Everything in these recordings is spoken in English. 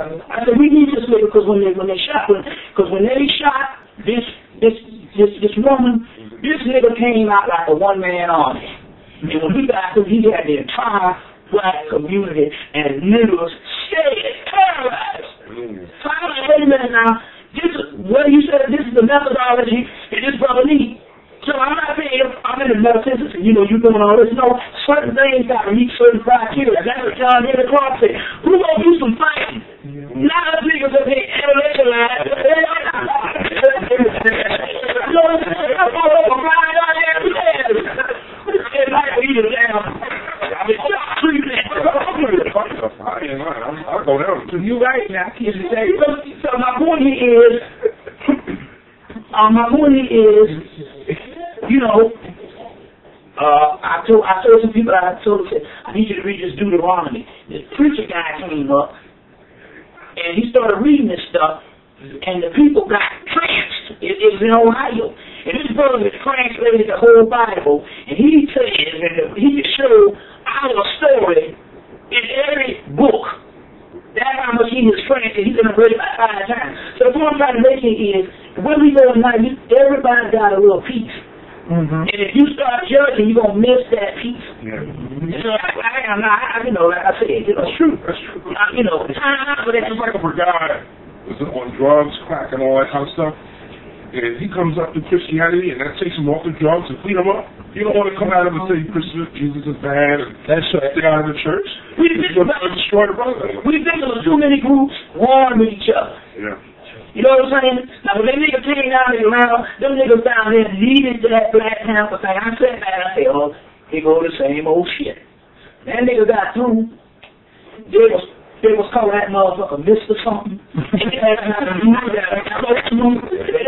I said, we need this nigga because when they shot this woman, this nigga came out like a one-man army. And when he got through, he had the entire black community and niggas scared, paralyzed. So I'm like, wait a minute now, you said this is the methodology that this brother needs. So I'm not saying I'm in the metaphysics and, you doing all this. No, certain things got to meet certain criteria. That's what John Henry Clark said. Who gonna do some fighting? Not the niggas up here intellectualized. I'll go down. You're right now. So my point is, I told some people, I said, I need you to read this Deuteronomy. This preacher guy came up, and he started reading this stuff, and the people got tranced. It was in Ohio. And this brother has translated the whole Bible, and he says, and he showed our story in every book. That's how much he was translated. He's going to read it about 5 times. So the point I'm trying to make is, when we go tonight, everybody got a little piece. And if you start judging, you're going to miss that piece. Yeah. So like I said, it's true. That's true. But it's like if a guy was on drugs, crack, and all that kind of stuff, and he comes up to Christianity, and that takes him off the drugs and clean him up. You don't want to come at him and say Jesus is bad and stay out of the church. You're going to destroy the brother. We think there was too many groups warring with each other. Yeah. You know what I'm saying? Now, when them niggas came down there around, them niggas down there leading to that Black Panther thing, I said that, I said, oh, they go the same old shit. That nigga got through, they was calling that motherfucker Mr. something. The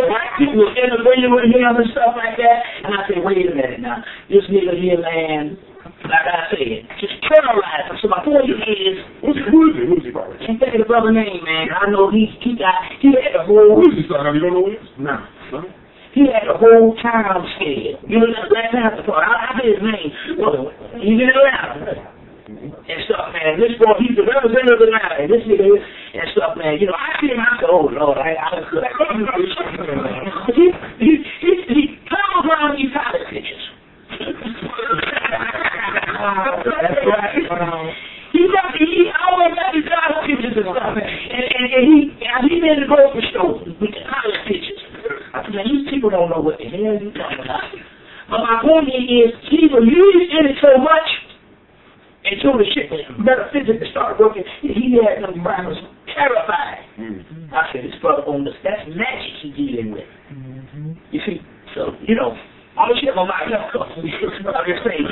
white people was integrated with him and stuff like that, and I said, wait a minute now, this nigga here, man, like I said, just paralyzed him. So my point is, who is he, brother? Can't think of the brother name, man. I know he had the whole. Who is he, son? You don't know who he is? No. He had the whole town scared. You know that Black Panther part. I heard his name. Well, he's in Atlanta and stuff, man. This boy, he's the representative of Atlanta, and this nigga and stuff, man. I see him. I said, oh Lord, he comes around these college pictures. That's right. He always got these college pictures and stuff, and he been in the grocery store with the college pictures. I said, man, these people don't know what the hell you're talking about. But my point is, he was used in it so much until the shit metaphysics started working. He had them brothers terrified. I said, this brother on this, that's magic he's dealing with. You see, so all the shit on my I'm just saying.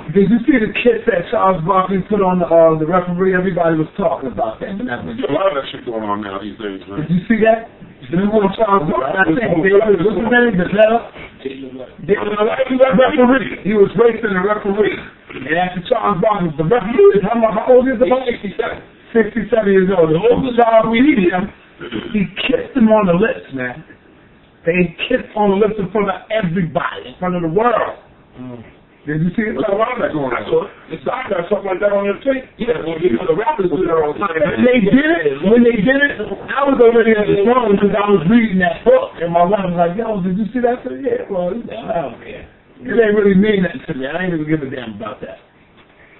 Did you see the kit that Charles Barkley put on the referee? Everybody was talking about that. There's a lot of that shit going on now these days, man. Did you see that? The new one Charles Barkley. What's his name? The referee. He was racing the referee. And after Charles Barkley, the referee, how old is the boy? 67 years old. The oldest child we need him, he kissed him on the lips, man. They kissed on the lips in front of everybody, in front of the world. Did you see it? There's a lot of that going on. It's I got something like that on your tape. Yeah, the rappers do that all the time. When they did it, I was already in the phone because I was reading that book, and my wife was like, yo, did you see that? I said, yeah, well, I don't care. It ain't really mean that to me. I ain't even give a damn about that.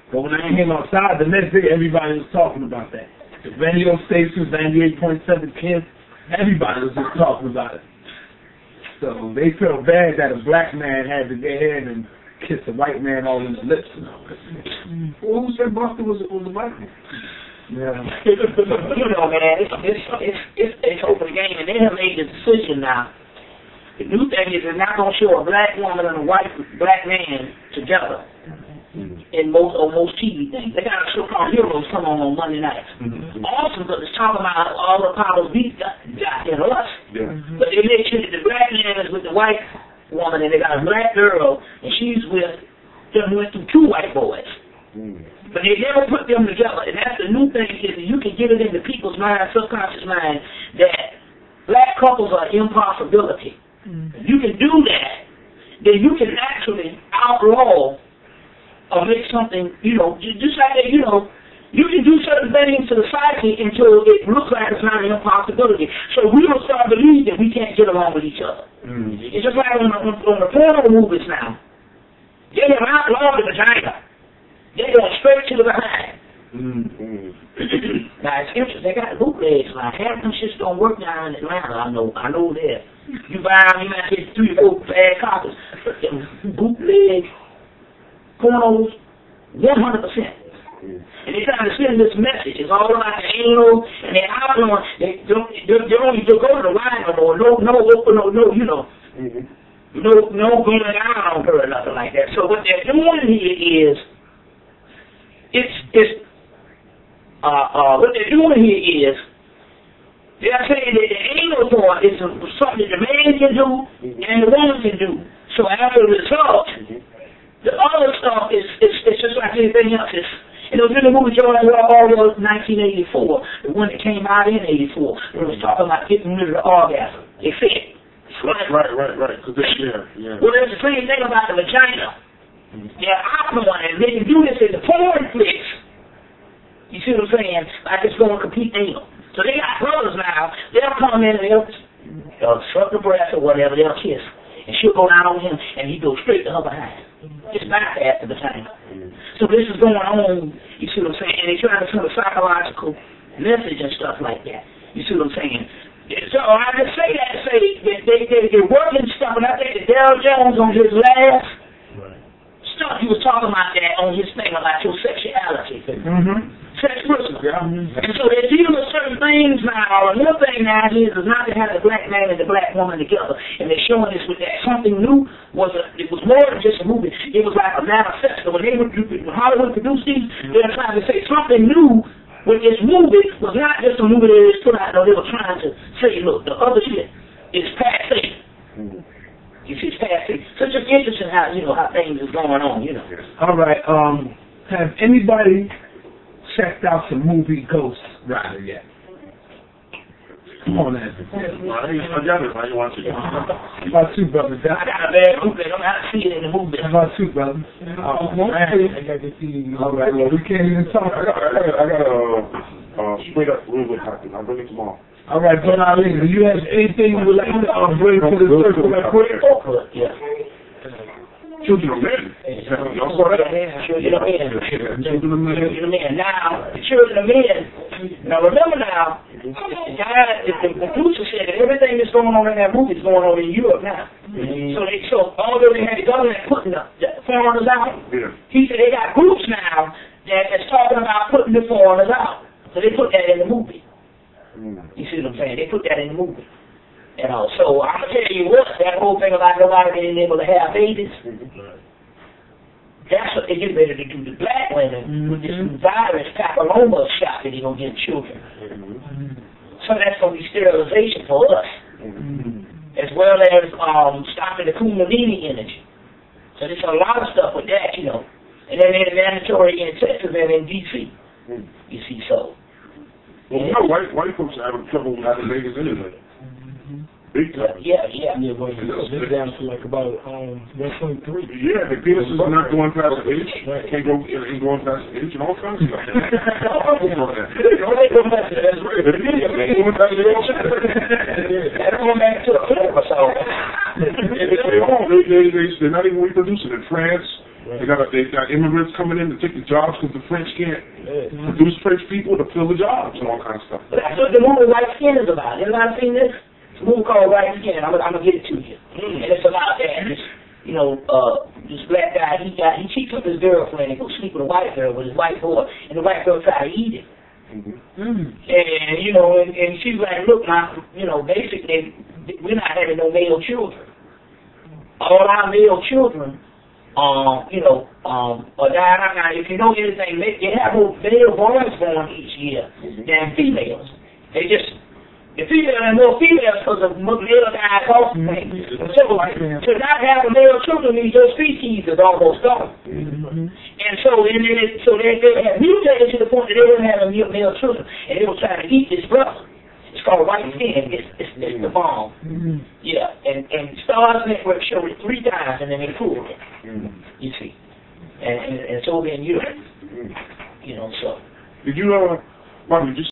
But when I came outside, the next day, everybody was talking about that. The radio stations, 98.7 Kids, everybody was just talking about it. So they felt bad that a black man had to go ahead and kiss a white man all in the lips. Well, who said Buster was a black man? Yeah. Man, it's open the game, and they have made the decision now. The new thing is they're not going to show a black woman and a black man together in most TV things. They got a show called Heroes come on Monday nights. Awesome, because it's talking about all the Apollo's beats got in us. But they make sure that the black man is with the white woman, and they got a black girl, and she's with them went through 2 white boys. But they never put them together, and that's the new thing is that you can get it into people's mind, subconscious mind, that black couples are impossibility. If you can do that, then you can actually outlaw or make something, just like that, You can do certain things to the psyche until it looks like it's not an impossibility. So we will start believing that we can't get along with each other. It's just like on the porno movies now. They have outlawed the vagina. They're going straight to the behind. Now it's interesting. They got bootlegs now. Half of them shits don't work down in Atlanta. I know that. You buy them, you might get 3 or 4 bad copies. Bootleg pornos, 100%. And they're trying to send this message. It's all about the anal, and they're outlawing. They don't even go to the line no more. No, you know. No going down on her or nothing like that. So what they're doing here is, what they're doing here is, they're saying that the anal part is something that the man can do and the woman can do. So as a result, the other stuff is just like anything else. It was in the movie Jordan Orwell's 1984, the one that came out in 84. It was talking about getting rid of the orgasm. They said. Right. Well, there's the same thing about the vagina. They're outlawing it. They can do this in the porn flicks. You see what I'm saying? Like it's going complete anal. So they got brothers now. They'll come in and they'll suck the breast or whatever. They'll kiss. And she'll go down on him and he goes straight to her behind. Just bypass the vagina. So this is going on, you see what I'm saying? And they're trying to send a psychological message and stuff like that. You see what I'm saying? So I just say that to say that they're working stuff, and I think that Darryl Jones on his last stuff, he was talking about that on his thing about your sexuality. Sex prisoners. And so they're dealing with certain things now. Another thing now is not to have the black man and the black woman together. And they're showing us with that something new it was more than just a movie. It was like a manifesto. When Hollywood produced these, they were trying to say something new. When this movie was not just a movie that was put out, they were trying to say, look, the other shit is passé. You see, it's passé. So it's just interesting how things is going on, All right, have anybody checked out the movie Ghost Rider yet? Come on, Andrew. I got it. I didn't watch it. About 2 brothers. I got a bad movie. I don't know how to see it in the movie. About 2 brothers. All right, well, we can't even talk. I got a straight up real good topic. I'll bring it tomorrow. All right, Brother Ali, do you have anything you would like to bring to the circle right quick? Yeah. Children of Men. Y'all saw that? Children of Men. Now, the Children of Men. Now, remember now, the producer said that everything that's going on in that movie is going on in Europe now. So although they had the government putting the foreigners out, he said they got groups now that's talking about putting the foreigners out. So they put that in the movie. You see what I'm saying? They put that in the movie. So I'm gonna tell you what, that whole thing about nobody being able to have babies, that's what they get ready to do to black women with this new virus, papilloma shot that they're gonna give children. So that's gonna be sterilization for us, as well as stopping the Kundalini energy. So there's a lot of stuff with that, And then they're mandatory in Texas and in D.C. You see, so. Well, white folks are having trouble having babies anyway. Big time. Yeah, but it's down to like about 1.3. Yeah, the penis is not going past the age. Ain't going past the age and all kinds of stuff. That's right. That's going back to the flip or so. They're not even reproducing in France. They got immigrants coming in to take the jobs because the French can't produce French people to fill the jobs and all kinds of stuff. That's what the movie White Skin is about. Anybody seen this? It's a movie called White Skin. I'm gonna get it to you. And it's about that. This black guy, he cheats with his girlfriend and goes sleep with a white girl with his white boy, and the white girl try to eat it. And and she's like, look, now, basically we're not having no male children. All our male children or died out. Now, if you know anything, they have more male boys born each year than females. The female and more females because of male died off. So to not have a male children means your species is almost gone. And so they have mutated to the point that they don't have male children, and they were trying to eat this brother. It's called White Skin. It's the bomb. Yeah, and Stars Network showed it 3 times, and then they proved it. You see, and it's over in Europe. So Did you, Bobby, did you